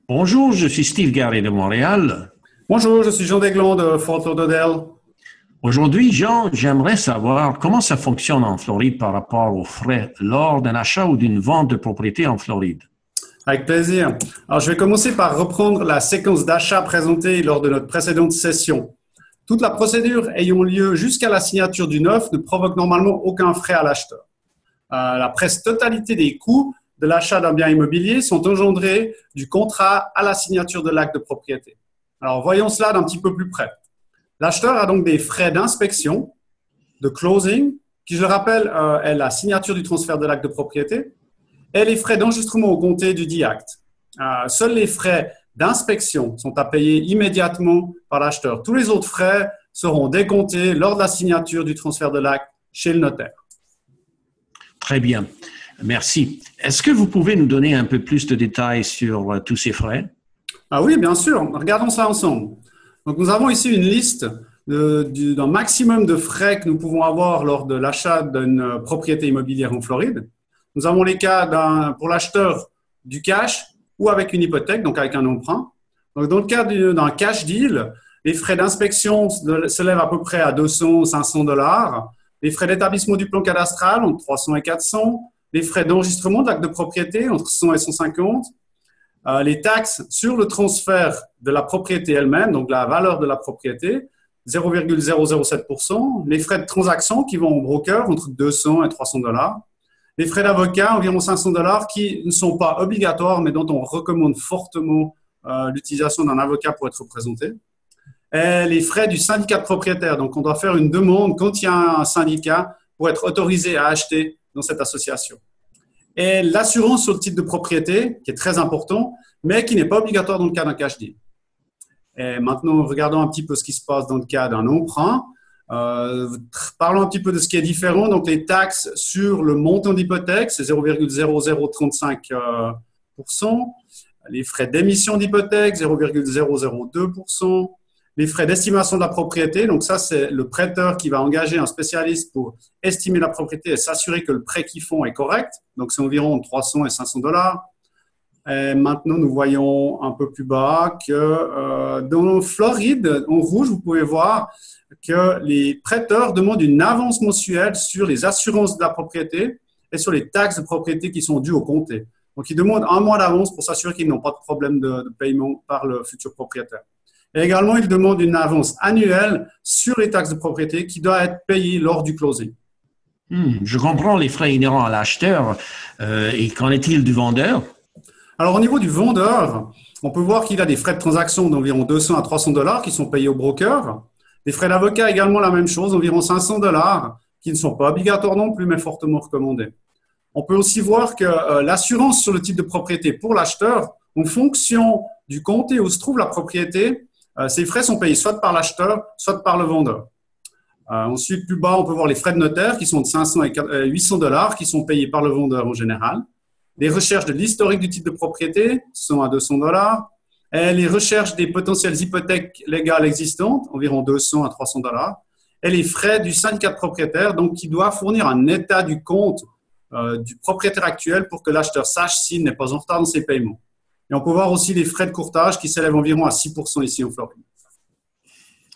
Bonjour, je suis Steve Garry de Montréal. Bonjour, je suis Jean Desglands de Fort Lauderdale. Aujourd'hui, Jean, j'aimerais savoir comment ça fonctionne en Floride par rapport aux frais lors d'un achat ou d'une vente de propriété en Floride. Avec plaisir. Alors, je vais commencer par reprendre la séquence d'achat présentée lors de notre précédente session. Toute la procédure ayant lieu jusqu'à la signature d'une offre ne provoque normalement aucun frais à l'acheteur. La presque totalité des coûts de l'achat d'un bien immobilier sont engendrés du contrat à la signature de l'acte de propriété. Alors, voyons cela d'un petit peu plus près. L'acheteur a donc des frais d'inspection, de closing, qui, je le rappelle, est la signature du transfert de l'acte de propriété, et les frais d'enregistrement au comté du dit acte. Seuls les frais d'inspection sont à payer immédiatement par l'acheteur. Tous les autres frais seront décomptés lors de la signature du transfert de l'acte chez le notaire. Très bien. Merci. Est-ce que vous pouvez nous donner un peu plus de détails sur tous ces frais? Ah oui, bien sûr. Regardons ça ensemble. Donc, nous avons ici une liste d'un maximum de frais que nous pouvons avoir lors de l'achat d'une propriété immobilière en Floride. Nous avons les cas pour l'acheteur du cash ou avec une hypothèque, donc avec un emprunt. Donc, dans le cas d'un cash deal, les frais d'inspection s'élèvent à peu près à 200 ou 500 $. Les frais d'établissement du plan cadastral entre 300 et 400. Les frais d'enregistrement de l'acte de propriété entre 100 et 150. Les taxes sur le transfert de la propriété elle-même, donc la valeur de la propriété, 0,007%. Les frais de transaction qui vont au broker entre 200 et 300 $. Les frais d'avocat, environ 500 $ qui ne sont pas obligatoires, mais dont on recommande fortement l'utilisation d'un avocat pour être représenté. Et les frais du syndicat de propriétaires. Donc, on doit faire une demande quand il y a un syndicat pour être autorisé à acheter dans cette association. Et l'assurance sur le titre de propriété, qui est très important, mais qui n'est pas obligatoire dans le cas d'un cash deal. Et maintenant, regardons un petit peu ce qui se passe dans le cas d'un emprunt. Parlons un petit peu de ce qui est différent. Donc, les taxes sur le montant d'hypothèque, c'est 0,0035%. Les frais d'émission d'hypothèque, 0,002%. Les frais d'estimation de la propriété, donc ça, c'est le prêteur qui va engager un spécialiste pour estimer la propriété et s'assurer que le prêt qu'ils font est correct. Donc, c'est environ 300 et 500 $. Et maintenant, nous voyons un peu plus bas que dans Floride, en rouge, vous pouvez voir que les prêteurs demandent une avance mensuelle sur les assurances de la propriété et sur les taxes de propriété qui sont dues au comté. Donc, ils demandent un mois d'avance pour s'assurer qu'ils n'ont pas de problème de paiement par le futur propriétaire. Et également, ils demandent une avance annuelle sur les taxes de propriété qui doit être payée lors du closing. Je comprends les frais inhérents à l'acheteur. Et qu'en est-il du vendeur? Alors, au niveau du vendeur, on peut voir qu'il a des frais de transaction d'environ 200 à 300 $ qui sont payés au broker. Les frais d'avocat également la même chose, environ 500 $ qui ne sont pas obligatoires non plus, mais fortement recommandés. On peut aussi voir que l'assurance sur le titre de propriété pour l'acheteur, en fonction du comté où se trouve la propriété, ces frais sont payés soit par l'acheteur, soit par le vendeur. Ensuite, plus bas, on peut voir les frais de notaire qui sont de 500 et 800 $ qui sont payés par le vendeur en général. Les recherches de l'historique du titre de propriété sont à 200 $. Et les recherches des potentielles hypothèques légales existantes, environ 200 à 300 $. Et les frais du syndicat de propriétaire, donc qui doit fournir un état du compte du propriétaire actuel pour que l'acheteur sache s'il n'est pas en retard dans ses paiements. Et on peut voir aussi les frais de courtage qui s'élèvent environ à 6% ici en Floride.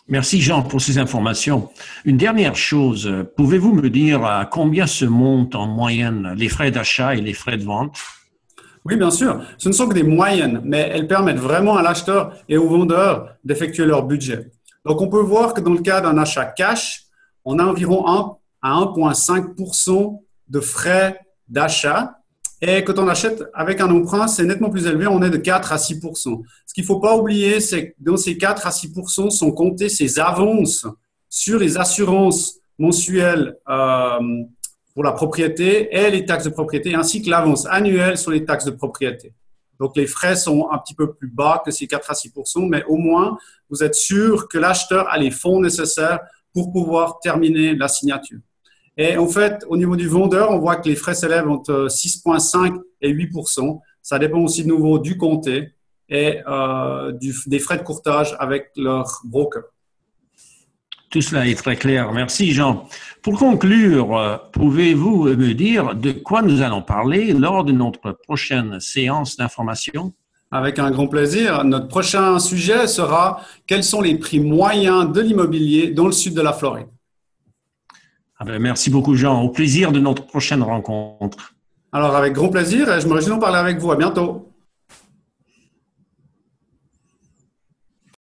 Merci Jean pour ces informations. Une dernière chose, pouvez-vous me dire à combien se montent en moyenne les frais d'achat et les frais de vente? Oui, bien sûr. Ce ne sont que des moyennes, mais elles permettent vraiment à l'acheteur et au vendeur d'effectuer leur budget. Donc, on peut voir que dans le cas d'un achat cash, on a environ 1 à 1,5% de frais d'achat. Et quand on achète avec un emprunt, c'est nettement plus élevé, on est de 4 à 6%. Ce qu'il ne faut pas oublier, c'est que dans ces 4 à 6% sont comptées ces avances sur les assurances mensuelles pour la propriété et les taxes de propriété, ainsi que l'avance annuelle sur les taxes de propriété. Donc, les frais sont un petit peu plus bas que ces 4 à 6%, mais au moins, vous êtes sûr que l'acheteur a les fonds nécessaires pour pouvoir terminer la signature. Et en fait, au niveau du vendeur, on voit que les frais s'élèvent entre 6,5 et 8%. Ça dépend aussi de nouveau du comté. Et on peut voir que les frais de notaire qui sont de 200 à 300 $ qui sont payés par le vendeur en général. Les recherches de l'historique du titre de propriété qui sont environ 200 à 300 $. Et les frais d'avocat, environ 500 $ qui sont payés par le vendeur. Et maintenant, nous voyons un peu plus bas que les frais d'inspection qui sont de 0,007%. et des frais de courtage avec leur broker. Tout cela est très clair. Merci, Jean. Pour conclure, pouvez-vous me dire de quoi nous allons parler lors de notre prochaine séance d'information? Avec un grand plaisir. Notre prochain sujet sera quels sont les prix moyens de l'immobilier dans le sud de la Floride. Ah ben, merci beaucoup, Jean. Au plaisir de notre prochaine rencontre. Alors, avec grand plaisir et je me réjouis d'en parler avec vous. À bientôt.